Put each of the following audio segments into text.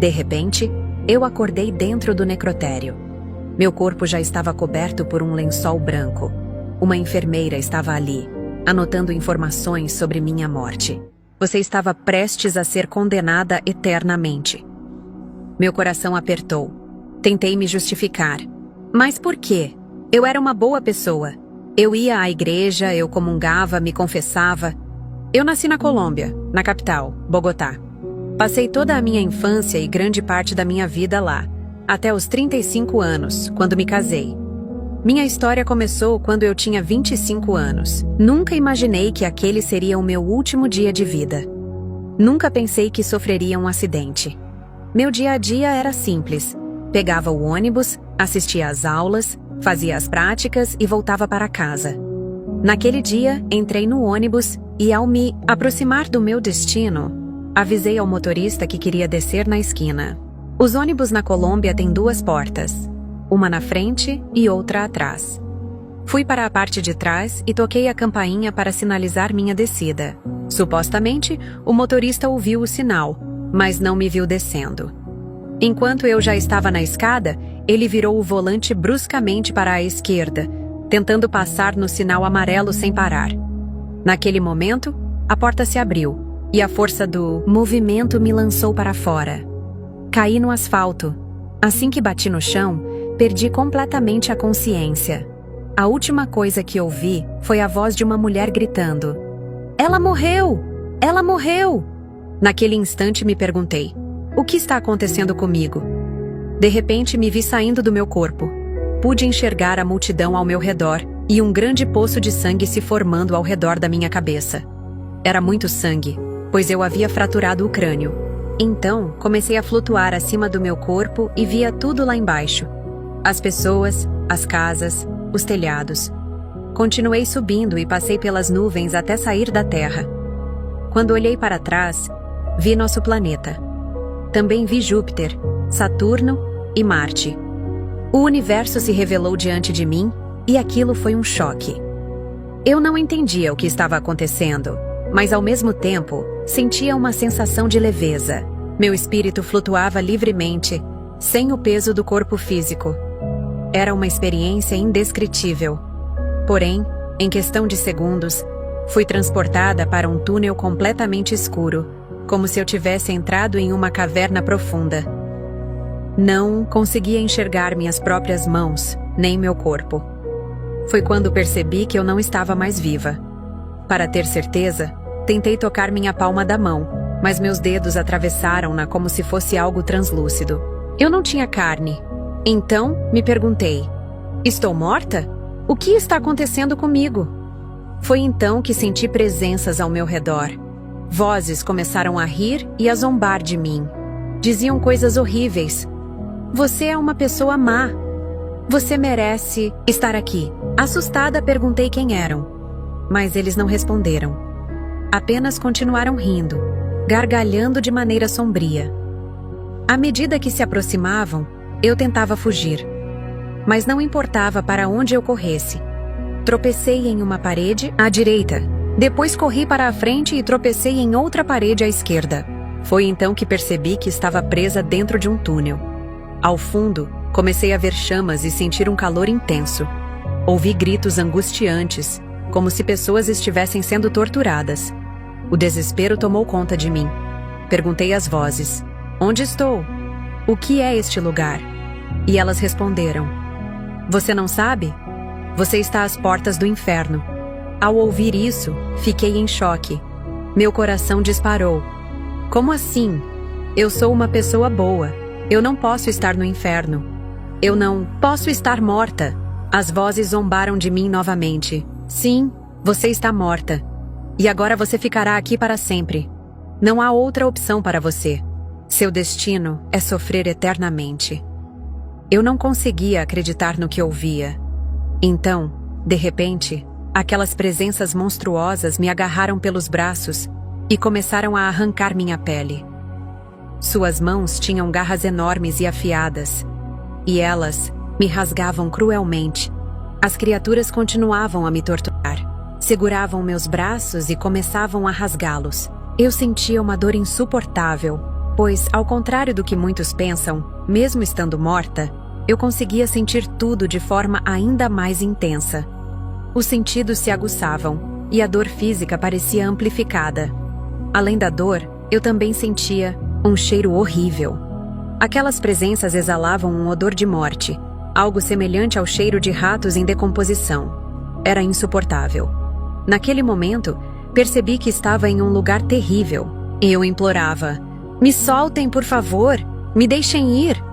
De repente, eu acordei dentro do necrotério. Meu corpo já estava coberto por um lençol branco. Uma enfermeira estava ali, anotando informações sobre minha morte. Você estava prestes a ser condenada eternamente. Meu coração apertou. Tentei me justificar. Mas por quê? Eu era uma boa pessoa. Eu ia à igreja, eu comungava, me confessava. Eu nasci na Colômbia, na capital, Bogotá. Passei toda a minha infância e grande parte da minha vida lá, até os 35 anos, quando me casei. Minha história começou quando eu tinha 25 anos. Nunca imaginei que aquele seria o meu último dia de vida. Nunca pensei que sofreria um acidente. Meu dia a dia era simples. Pegava o ônibus, assistia às aulas, fazia as práticas e voltava para casa. Naquele dia, entrei no ônibus e, ao me aproximar do meu destino, avisei ao motorista que queria descer na esquina. Os ônibus na Colômbia têm duas portas, uma na frente e outra atrás. Fui para a parte de trás e toquei a campainha para sinalizar minha descida. Supostamente, o motorista ouviu o sinal, mas não me viu descendo. Enquanto eu já estava na escada, ele virou o volante bruscamente para a esquerda, tentando passar no sinal amarelo sem parar. Naquele momento, a porta se abriu e a força do movimento me lançou para fora. Caí no asfalto. Assim que bati no chão, perdi completamente a consciência. A última coisa que ouvi foi a voz de uma mulher gritando: "Ela morreu! Ela morreu!" Naquele instante me perguntei: o que está acontecendo comigo? De repente me vi saindo do meu corpo. Pude enxergar a multidão ao meu redor e um grande poço de sangue se formando ao redor da minha cabeça. Era muito sangue, pois eu havia fraturado o crânio. Então, comecei a flutuar acima do meu corpo e via tudo lá embaixo. As pessoas, as casas, os telhados. Continuei subindo e passei pelas nuvens até sair da Terra. Quando olhei para trás, vi nosso planeta. Também vi Júpiter, Saturno e Marte. O universo se revelou diante de mim e aquilo foi um choque. Eu não entendia o que estava acontecendo, mas ao mesmo tempo sentia uma sensação de leveza. Meu espírito flutuava livremente, sem o peso do corpo físico. Era uma experiência indescritível. Porém, em questão de segundos, fui transportada para um túnel completamente escuro, como se eu tivesse entrado em uma caverna profunda. Não conseguia enxergar minhas próprias mãos, nem meu corpo. Foi quando percebi que eu não estava mais viva. Para ter certeza, tentei tocar minha palma da mão, mas meus dedos atravessaram-na como se fosse algo translúcido. Eu não tinha carne. Então, me perguntei: estou morta? O que está acontecendo comigo? Foi então que senti presenças ao meu redor. Vozes começaram a rir e a zombar de mim. Diziam coisas horríveis. Você é uma pessoa má. Você merece estar aqui. Assustada, perguntei quem eram. Mas eles não responderam. Apenas continuaram rindo, gargalhando de maneira sombria. À medida que se aproximavam, eu tentava fugir. Mas não importava para onde eu corresse. Tropecei em uma parede à direita. Depois corri para a frente e tropecei em outra parede à esquerda. Foi então que percebi que estava presa dentro de um túnel. Ao fundo, comecei a ver chamas e sentir um calor intenso. Ouvi gritos angustiantes, como se pessoas estivessem sendo torturadas. O desespero tomou conta de mim. Perguntei às vozes: onde estou? O que é este lugar? E elas responderam: você não sabe? Você está às portas do inferno. Ao ouvir isso, fiquei em choque. Meu coração disparou. Como assim? Eu sou uma pessoa boa. Eu não posso estar no inferno. Eu não posso estar morta. As vozes zombaram de mim novamente. Sim, você está morta. E agora você ficará aqui para sempre. Não há outra opção para você. Seu destino é sofrer eternamente. Eu não conseguia acreditar no que ouvia. Então, de repente, aquelas presenças monstruosas me agarraram pelos braços e começaram a arrancar minha pele. Suas mãos tinham garras enormes e afiadas, e elas me rasgavam cruelmente. As criaturas continuavam a me torturar. Seguravam meus braços e começavam a rasgá-los. Eu sentia uma dor insuportável. pois, ao contrário do que muitos pensam, mesmo estando morta, eu conseguia sentir tudo de forma ainda mais intensa. Os sentidos se aguçavam e a dor física parecia amplificada. Além da dor, eu também sentia um cheiro horrível. Aquelas presenças exalavam um odor de morte, algo semelhante ao cheiro de ratos em decomposição. Era insuportável. Naquele momento, percebi que estava em um lugar terrível. Eu implorava: "Me soltem, por favor! Me deixem ir!"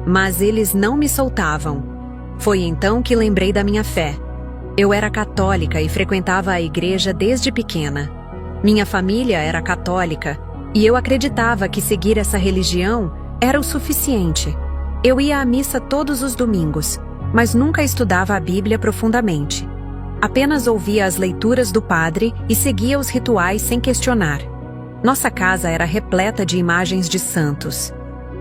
Mas eles não me soltavam. Foi então que lembrei da minha fé. Eu era católica e frequentava a igreja desde pequena. Minha família era católica e eu acreditava que seguir essa religião era o suficiente. Eu ia à missa todos os domingos, mas nunca estudava a Bíblia profundamente. Apenas ouvia as leituras do padre e seguia os rituais sem questionar. Nossa casa era repleta de imagens de santos.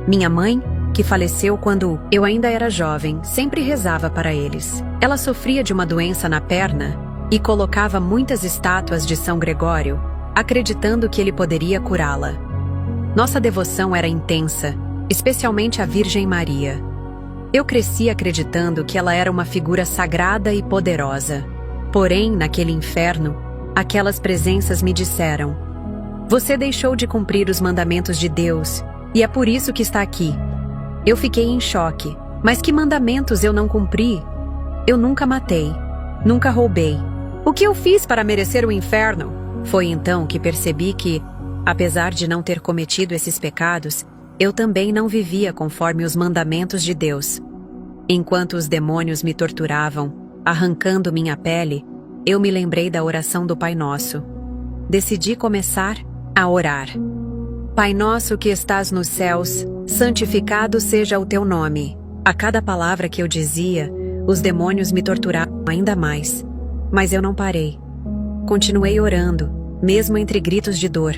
Minha mãe, que faleceu quando eu ainda era jovem, sempre rezava para eles. Ela sofria de uma doença na perna e colocava muitas estátuas de São Gregório, acreditando que ele poderia curá-la. Nossa devoção era intensa, especialmente a Virgem Maria. Eu cresci acreditando que ela era uma figura sagrada e poderosa. Porém, naquele inferno, aquelas presenças me disseram: "Você deixou de cumprir os mandamentos de Deus, e é por isso que está aqui." Eu fiquei em choque. Mas que mandamentos eu não cumpri? Eu nunca matei, nunca roubei. O que eu fiz para merecer o inferno? Foi então que percebi que, apesar de não ter cometido esses pecados, eu também não vivia conforme os mandamentos de Deus. Enquanto os demônios me torturavam, arrancando minha pele, eu me lembrei da oração do Pai Nosso. Decidi começar a orar. Pai nosso que estás nos céus, santificado seja o teu nome. A cada palavra que eu dizia, os demônios me torturavam ainda mais. Mas eu não parei. Continuei orando, mesmo entre gritos de dor.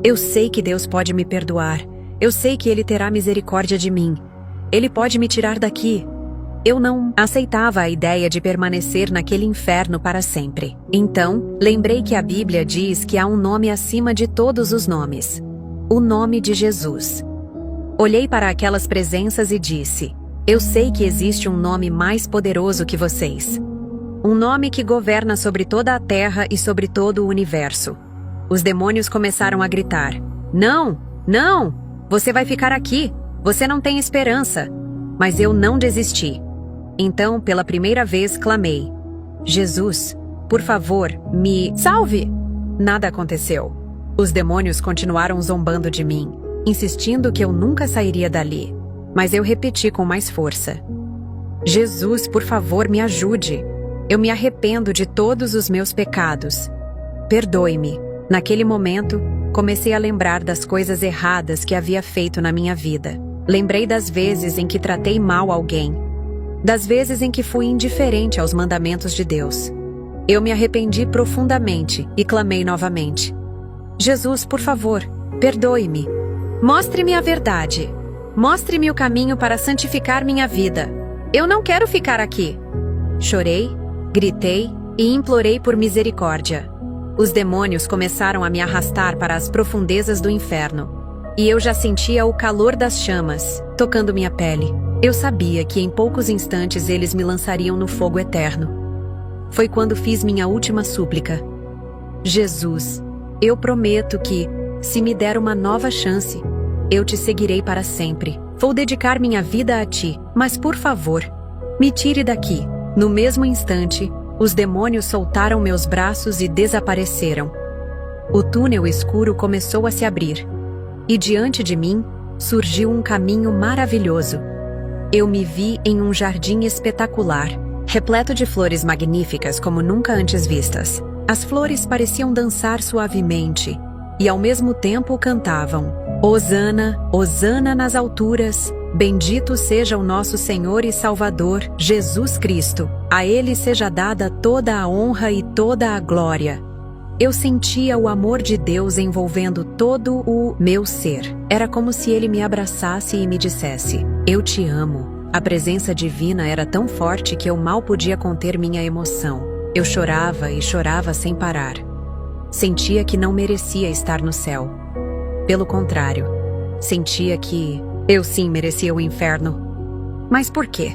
Eu sei que Deus pode me perdoar. Eu sei que Ele terá misericórdia de mim. Ele pode me tirar daqui. Eu não aceitava a ideia de permanecer naquele inferno para sempre. Então, lembrei que a Bíblia diz que há um nome acima de todos os nomes: o nome de Jesus. Olhei para aquelas presenças e disse: "Eu sei que existe um nome mais poderoso que vocês. Um nome que governa sobre toda a terra e sobre todo o universo." Os demônios começaram a gritar: "Não! Não! Você vai ficar aqui! Você não tem esperança!" Mas eu não desisti. Então, pela primeira vez, clamei: "Jesus, por favor, me salve!" Nada aconteceu. Os demônios continuaram zombando de mim, insistindo que eu nunca sairia dali. Mas eu repeti com mais força: "Jesus, por favor, me ajude. Eu me arrependo de todos os meus pecados. Perdoe-me." Naquele momento, comecei a lembrar das coisas erradas que havia feito na minha vida. Lembrei das vezes em que tratei mal alguém, das vezes em que fui indiferente aos mandamentos de Deus. Eu me arrependi profundamente e clamei novamente: "Jesus, por favor, perdoe-me. Mostre-me a verdade. Mostre-me o caminho para santificar minha vida. Eu não quero ficar aqui." Chorei, gritei e implorei por misericórdia. Os demônios começaram a me arrastar para as profundezas do inferno. E eu já sentia o calor das chamas, tocando minha pele. Eu sabia que em poucos instantes eles me lançariam no fogo eterno. Foi quando fiz minha última súplica: "Jesus, eu prometo que, se me der uma nova chance, eu te seguirei para sempre. Vou dedicar minha vida a ti, mas por favor, me tire daqui." No mesmo instante, os demônios soltaram meus braços e desapareceram. O túnel escuro começou a se abrir. E diante de mim, surgiu um caminho maravilhoso. Eu me vi em um jardim espetacular, repleto de flores magníficas como nunca antes vistas. As flores pareciam dançar suavemente e ao mesmo tempo cantavam: "Hosana, Hosana nas alturas, bendito seja o nosso Senhor e Salvador, Jesus Cristo. A Ele seja dada toda a honra e toda a glória." Eu sentia o amor de Deus envolvendo todo o meu ser. Era como se Ele me abraçasse e me dissesse: "Eu te amo." A presença divina era tão forte que eu mal podia conter minha emoção. Eu chorava e chorava sem parar. Sentia que não merecia estar no céu. Pelo contrário, Sentia que eu sim merecia o inferno. Mas por quê?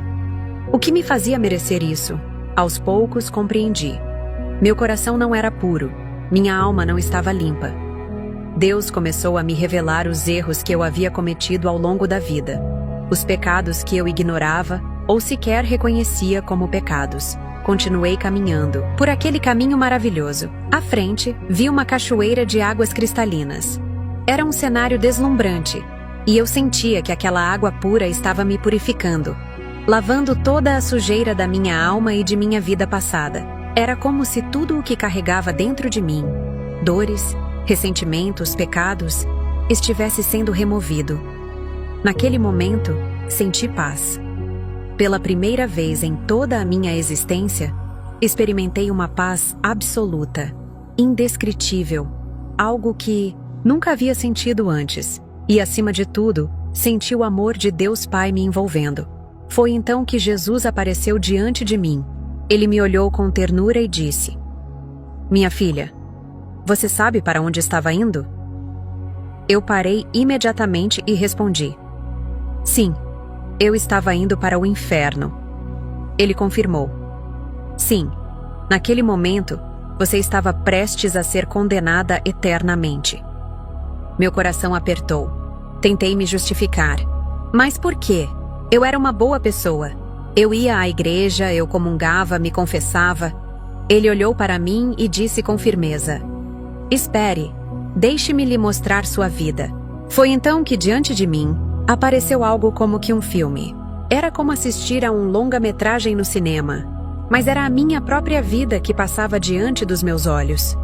O que me fazia merecer isso? Aos poucos compreendi. Meu coração não era puro, minha alma não estava limpa. Deus começou a me revelar os erros que eu havia cometido ao longo da vida, os pecados que eu ignorava ou sequer reconhecia como pecados. Continuei caminhando por aquele caminho maravilhoso. À frente, vi uma cachoeira de águas cristalinas. Era um cenário deslumbrante, e eu sentia que aquela água pura estava me purificando, lavando toda a sujeira da minha alma e de minha vida passada. Era como se tudo o que carregava dentro de mim, dores, ressentimentos, pecados, estivesse sendo removido. Naquele momento, senti paz. Pela primeira vez em toda a minha existência, experimentei uma paz absoluta, indescritível, algo que nunca havia sentido antes, e acima de tudo, senti o amor de Deus Pai me envolvendo. Foi então que Jesus apareceu diante de mim. Ele me olhou com ternura e disse: "Minha filha, você sabe para onde estava indo?" Eu parei imediatamente e respondi: "Sim, eu estava indo para o inferno." Ele confirmou: "Sim, naquele momento, você estava prestes a ser condenada eternamente." Meu coração apertou. Tentei me justificar. Mas por quê? Eu era uma boa pessoa. Eu ia à igreja, eu comungava, me confessava. Ele olhou para mim e disse com firmeza: "Espere, deixe-me lhe mostrar sua vida." Foi então que diante de mim apareceu algo como que um filme. Era como assistir a um longa-metragem no cinema, mas era a minha própria vida que passava diante dos meus olhos.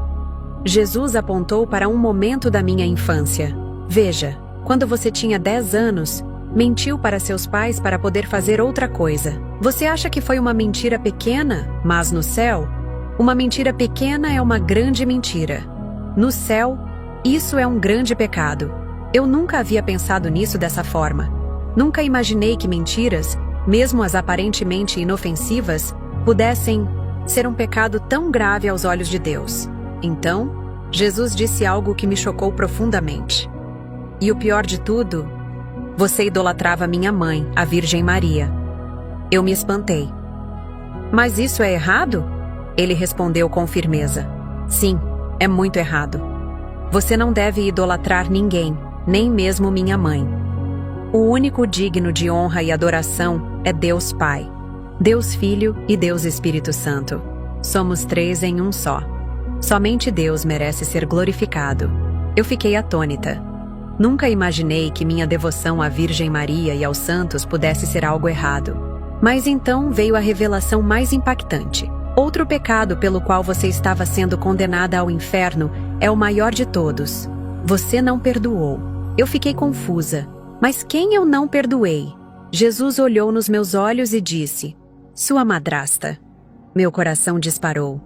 Jesus apontou para um momento da minha infância. Veja, quando você tinha 10 anos, mentiu para seus pais para poder fazer outra coisa. Você acha que foi uma mentira pequena, mas no céu, uma mentira pequena é uma grande mentira. No céu, isso é um grande pecado. Eu nunca havia pensado nisso dessa forma. Nunca imaginei que mentiras, mesmo as aparentemente inofensivas, pudessem ser um pecado tão grave aos olhos de Deus. Então, Jesus disse algo que me chocou profundamente. E o pior de tudo, você idolatrava minha mãe, a Virgem Maria. Eu me espantei. Mas isso é errado? Ele respondeu com firmeza: "Sim, é muito errado. Você não deve idolatrar ninguém, nem mesmo minha mãe. O único digno de honra e adoração é Deus Pai, Deus Filho e Deus Espírito Santo. Somos 3 em um só. Somente Deus merece ser glorificado." Eu fiquei atônita. Nunca imaginei que minha devoção à Virgem Maria e aos santos pudesse ser algo errado. Mas então veio a revelação mais impactante. Outro pecado pelo qual você estava sendo condenada ao inferno é o maior de todos. Você não perdoou. Eu fiquei confusa. Mas quem eu não perdoei? Jesus olhou nos meus olhos e disse: "Sua madrasta." Meu coração disparou.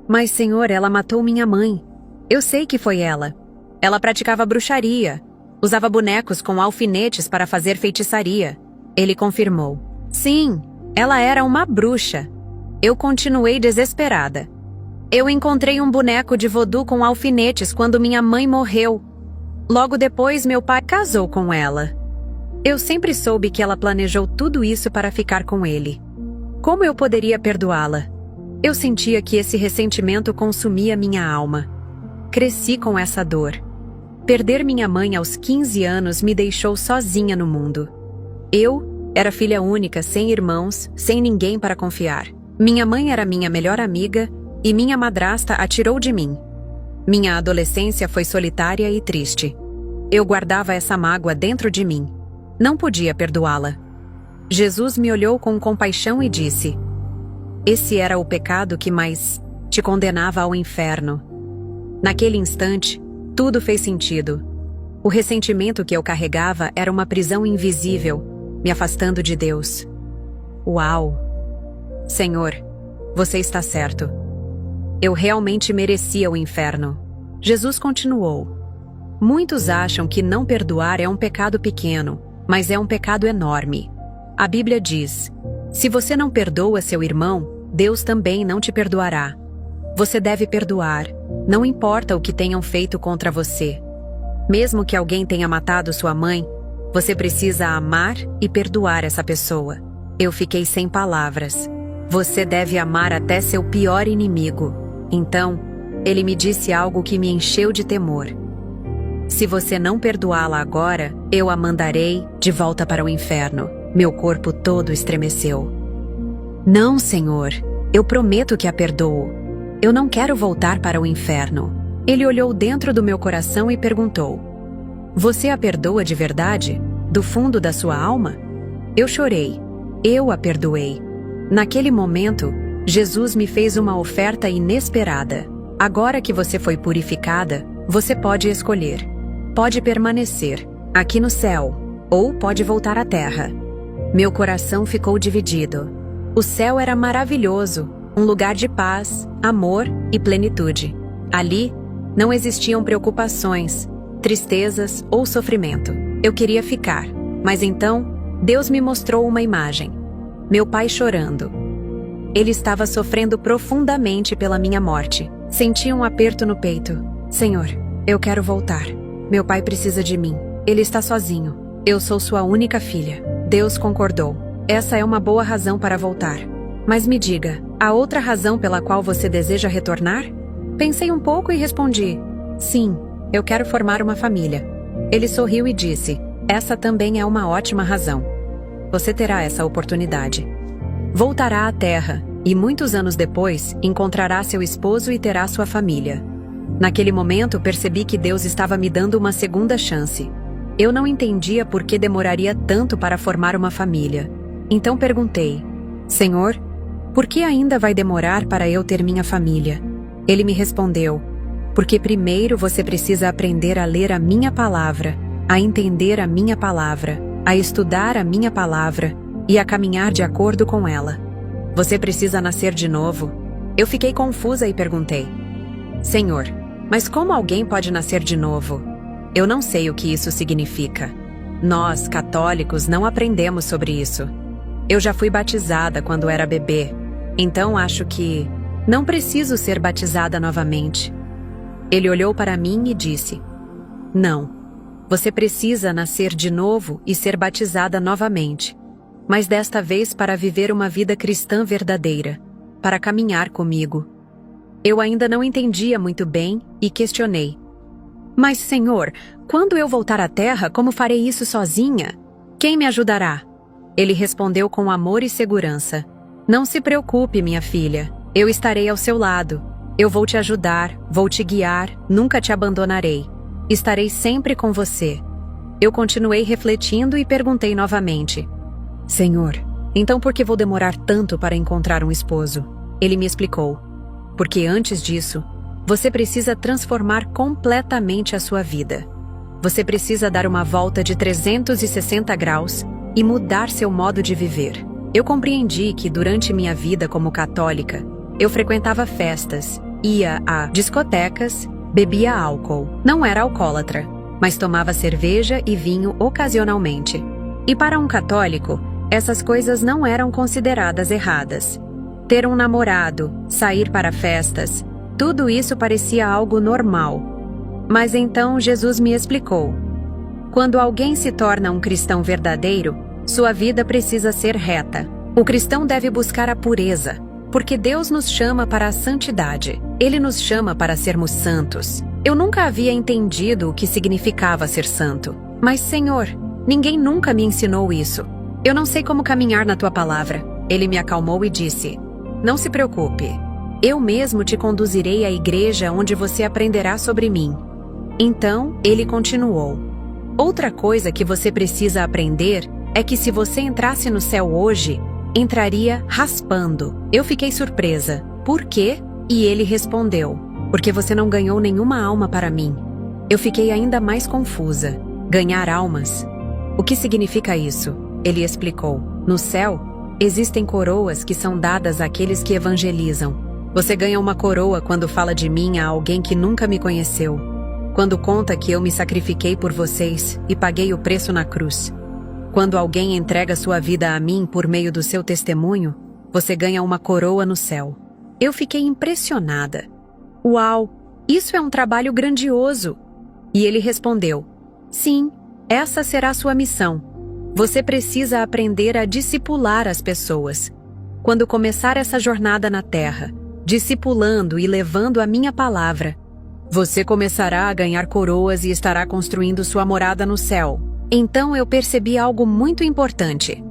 "Mas, Senhor, ela matou minha mãe. Eu sei que foi ela. Ela praticava bruxaria. Usava bonecos com alfinetes para fazer feitiçaria." Ele confirmou: "Sim, ela era uma bruxa." Eu continuei desesperada. "Eu encontrei um boneco de vodu com alfinetes quando minha mãe morreu. Logo depois, meu pai casou com ela. Eu sempre soube que ela planejou tudo isso para ficar com ele. Como eu poderia perdoá-la?" Eu sentia que esse ressentimento consumia minha alma. Cresci com essa dor. Perder minha mãe aos 15 anos me deixou sozinha no mundo. Eu era filha única, sem irmãos, sem ninguém para confiar. Minha mãe era minha melhor amiga e minha madrasta a tirou de mim. Minha adolescência foi solitária e triste. Eu guardava essa mágoa dentro de mim. Não podia perdoá-la. Jesus me olhou com compaixão e disse: "Esse era o pecado que mais te condenava ao inferno." Naquele instante, tudo fez sentido. O ressentimento que eu carregava era uma prisão invisível, me afastando de Deus. Uau! Senhor, você está certo. Eu realmente merecia o inferno. Jesus continuou: "Muitos acham que não perdoar é um pecado pequeno, mas é um pecado enorme. A Bíblia diz: se você não perdoa seu irmão, Deus também não te perdoará. Você deve perdoar, não importa o que tenham feito contra você." Mesmo que alguém tenha matado sua mãe, você precisa amar e perdoar essa pessoa. Eu fiquei sem palavras. Você deve amar até seu pior inimigo. Então, ele me disse algo que me encheu de temor. Se você não perdoá-la agora, eu a mandarei de volta para o inferno. Meu corpo todo estremeceu. Não, Senhor. Eu prometo que a perdoo. Eu não quero voltar para o inferno. Ele olhou dentro do meu coração e perguntou: Você a perdoa de verdade? Do fundo da sua alma? Eu chorei. Eu a perdoei. Naquele momento, Jesus me fez uma oferta inesperada. Agora que você foi purificada, você pode escolher. Pode permanecer aqui no céu, ou pode voltar à terra. Meu coração ficou dividido. O céu era maravilhoso, um lugar de paz, amor e plenitude. Ali, não existiam preocupações, tristezas ou sofrimento. Eu queria ficar, mas então, Deus me mostrou uma imagem. Meu pai chorando. Ele estava sofrendo profundamente pela minha morte. Senti um aperto no peito. Senhor, eu quero voltar. Meu pai precisa de mim. Ele está sozinho. Eu sou sua única filha. Deus concordou. Essa é uma boa razão para voltar. Mas me diga, há outra razão pela qual você deseja retornar? Pensei um pouco e respondi: Sim, eu quero formar uma família. Ele sorriu e disse: Essa também é uma ótima razão. Você terá essa oportunidade. Voltará à terra e muitos anos depois encontrará seu esposo e terá sua família. Naquele momento percebi que Deus estava me dando uma segunda chance. Eu não entendia por que demoraria tanto para formar uma família. Então perguntei: Senhor, por que ainda vai demorar para eu ter minha família? Ele me respondeu: Porque primeiro você precisa aprender a ler a minha palavra, a entender a minha palavra, a estudar a minha palavra e a caminhar de acordo com ela. Você precisa nascer de novo. Eu fiquei confusa e perguntei: Senhor, mas como alguém pode nascer de novo? Eu não sei o que isso significa. Nós, católicos, não aprendemos sobre isso. Eu já fui batizada quando era bebê, então acho que não preciso ser batizada novamente. Ele olhou para mim e disse: Não, você precisa nascer de novo e ser batizada novamente, mas desta vez para viver uma vida cristã verdadeira, para caminhar comigo. Eu ainda não entendia muito bem e questionei: Mas, Senhor, quando eu voltar à terra, como farei isso sozinha? Quem me ajudará? Ele respondeu com amor e segurança: Não se preocupe, minha filha. Eu estarei ao seu lado. Eu vou te ajudar, vou te guiar, nunca te abandonarei. Estarei sempre com você. Eu continuei refletindo e perguntei novamente: Senhor, então por que vou demorar tanto para encontrar um esposo? Ele me explicou: Porque antes disso, você precisa transformar completamente a sua vida. Você precisa dar uma volta de 360 graus e mudar seu modo de viver. Eu compreendi que durante minha vida como católica, eu frequentava festas, ia a discotecas, bebia álcool. Não era alcoólatra, mas tomava cerveja e vinho ocasionalmente. E para um católico, essas coisas não eram consideradas erradas. Ter um namorado, sair para festas, tudo isso parecia algo normal. Mas então Jesus me explicou: quando alguém se torna um cristão verdadeiro, sua vida precisa ser reta. O cristão deve buscar a pureza, porque Deus nos chama para a santidade. Ele nos chama para sermos santos. Eu nunca havia entendido o que significava ser santo. Mas, Senhor, ninguém nunca me ensinou isso. Eu não sei como caminhar na tua palavra. Ele me acalmou e disse: Não se preocupe. Eu mesmo te conduzirei à igreja onde você aprenderá sobre mim. Então, ele continuou: Outra coisa que você precisa aprender é que se você entrasse no céu hoje, entraria raspando. Eu fiquei surpresa. Por quê? E ele respondeu: Porque você não ganhou nenhuma alma para mim. Eu fiquei ainda mais confusa. Ganhar almas? O que significa isso? Ele explicou: No céu, existem coroas que são dadas àqueles que evangelizam. Você ganha uma coroa quando fala de mim a alguém que nunca me conheceu. Quando conta que eu me sacrifiquei por vocês e paguei o preço na cruz. Quando alguém entrega sua vida a mim por meio do seu testemunho, você ganha uma coroa no céu. Eu fiquei impressionada. Uau, isso é um trabalho grandioso! E ele respondeu: sim, essa será sua missão. Você precisa aprender a discipular as pessoas. Quando começar essa jornada na Terra, discipulando e levando a minha palavra, você começará a ganhar coroas e estará construindo sua morada no céu. Então eu percebi algo muito importante.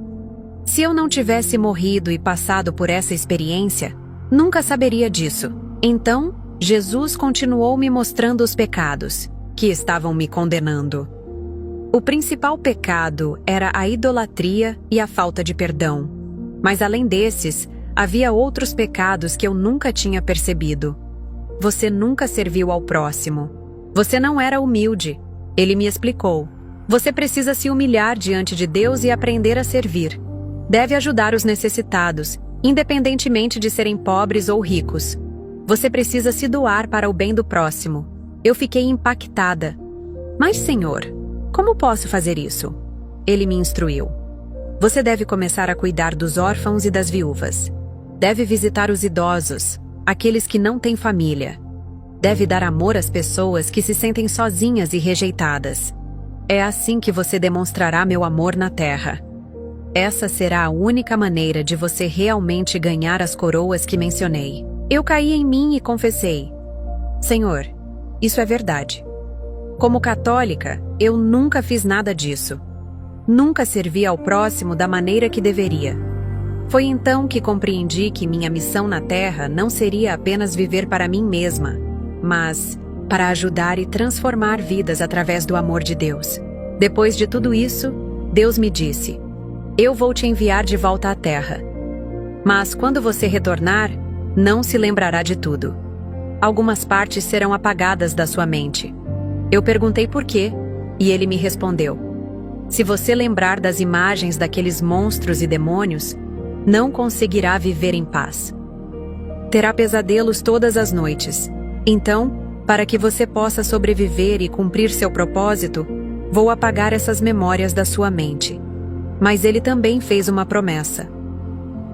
Se eu não tivesse morrido e passado por essa experiência, nunca saberia disso. Então, Jesus continuou me mostrando os pecados que estavam me condenando. O principal pecado era a idolatria e a falta de perdão. Mas além desses, havia outros pecados que eu nunca tinha percebido. Você nunca serviu ao próximo. Você não era humilde. Ele me explicou. Você precisa se humilhar diante de Deus e aprender a servir. Deve ajudar os necessitados, independentemente de serem pobres ou ricos. Você precisa se doar para o bem do próximo. Eu fiquei impactada. Mas, Senhor, como posso fazer isso? Ele me instruiu. Você deve começar a cuidar dos órfãos e das viúvas. Deve visitar os idosos, aqueles que não têm família. Deve dar amor às pessoas que se sentem sozinhas e rejeitadas. É assim que você demonstrará meu amor na terra. Essa será a única maneira de você realmente ganhar as coroas que mencionei. Eu caí em mim e confessei: Senhor, isso é verdade. Como católica, eu nunca fiz nada disso. Nunca servi ao próximo da maneira que deveria. Foi então que compreendi que minha missão na Terra não seria apenas viver para mim mesma, mas para ajudar e transformar vidas através do amor de Deus. Depois de tudo isso, Deus me disse: eu vou te enviar de volta à Terra. Mas quando você retornar, não se lembrará de tudo. Algumas partes serão apagadas da sua mente. Eu perguntei por quê, e ele me respondeu: se você lembrar das imagens daqueles monstros e demônios, não conseguirá viver em paz. Terá pesadelos todas as noites. Então, para que você possa sobreviver e cumprir seu propósito, vou apagar essas memórias da sua mente. Mas ele também fez uma promessa.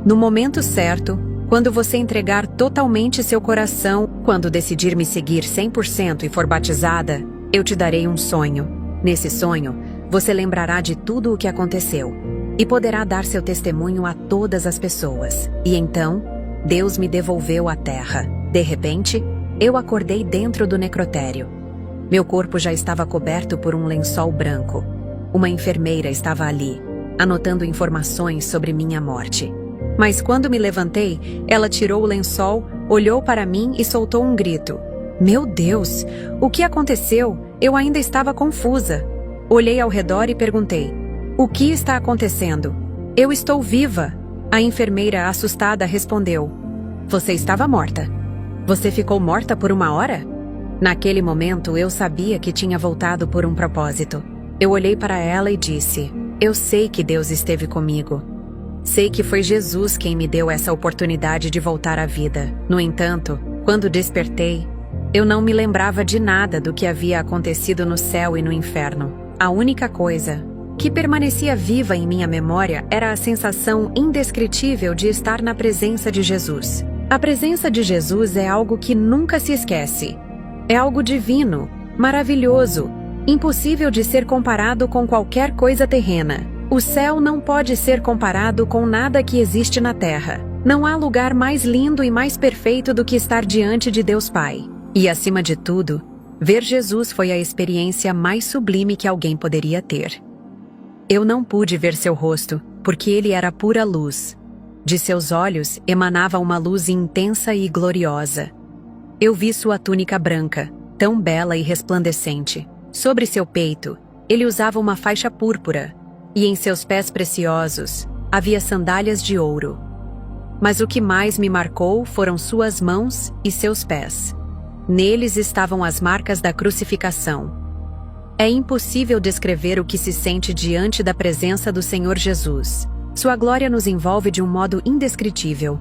No momento certo, quando você entregar totalmente seu coração, quando decidir me seguir 100% e for batizada, eu te darei um sonho. Nesse sonho, você lembrará de tudo o que aconteceu e poderá dar seu testemunho a todas as pessoas. E então, Deus me devolveu à terra. De repente, eu acordei dentro do necrotério. Meu corpo já estava coberto por um lençol branco. Uma enfermeira estava ali, anotando informações sobre minha morte. Mas quando me levantei, ela tirou o lençol, olhou para mim e soltou um grito. Meu Deus! O que aconteceu? Eu ainda estava confusa. Olhei ao redor e perguntei: o que está acontecendo? Eu estou viva! A enfermeira, assustada, respondeu: você estava morta. Você ficou morta por 1 hora? Naquele momento, eu sabia que tinha voltado por um propósito. Eu olhei para ela e disse: eu sei que Deus esteve comigo. Sei que foi Jesus quem me deu essa oportunidade de voltar à vida. No entanto, quando despertei, eu não me lembrava de nada do que havia acontecido no céu e no inferno. A única coisa que permanecia viva em minha memória era a sensação indescritível de estar na presença de Jesus. A presença de Jesus é algo que nunca se esquece. É algo divino, maravilhoso, impossível de ser comparado com qualquer coisa terrena. O céu não pode ser comparado com nada que existe na terra. Não há lugar mais lindo e mais perfeito do que estar diante de Deus Pai. E, acima de tudo, ver Jesus foi a experiência mais sublime que alguém poderia ter. Eu não pude ver seu rosto, porque ele era pura luz. De seus olhos emanava uma luz intensa e gloriosa. Eu vi sua túnica branca, tão bela e resplandecente. Sobre seu peito, ele usava uma faixa púrpura, e em seus pés preciosos havia sandálias de ouro. Mas o que mais me marcou foram suas mãos e seus pés. Neles estavam as marcas da crucificação. É impossível descrever o que se sente diante da presença do Senhor Jesus. Sua glória nos envolve de um modo indescritível.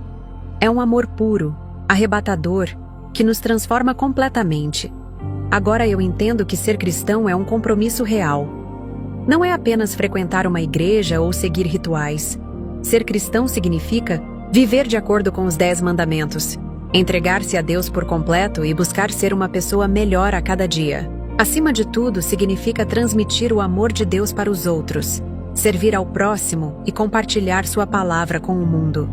É um amor puro, arrebatador, que nos transforma completamente. Agora eu entendo que ser cristão é um compromisso real. Não é apenas frequentar uma igreja ou seguir rituais. Ser cristão significa viver de acordo com os 10 mandamentos, entregar-se a Deus por completo e buscar ser uma pessoa melhor a cada dia. Acima de tudo, significa transmitir o amor de Deus para os outros, servir ao próximo e compartilhar sua palavra com o mundo.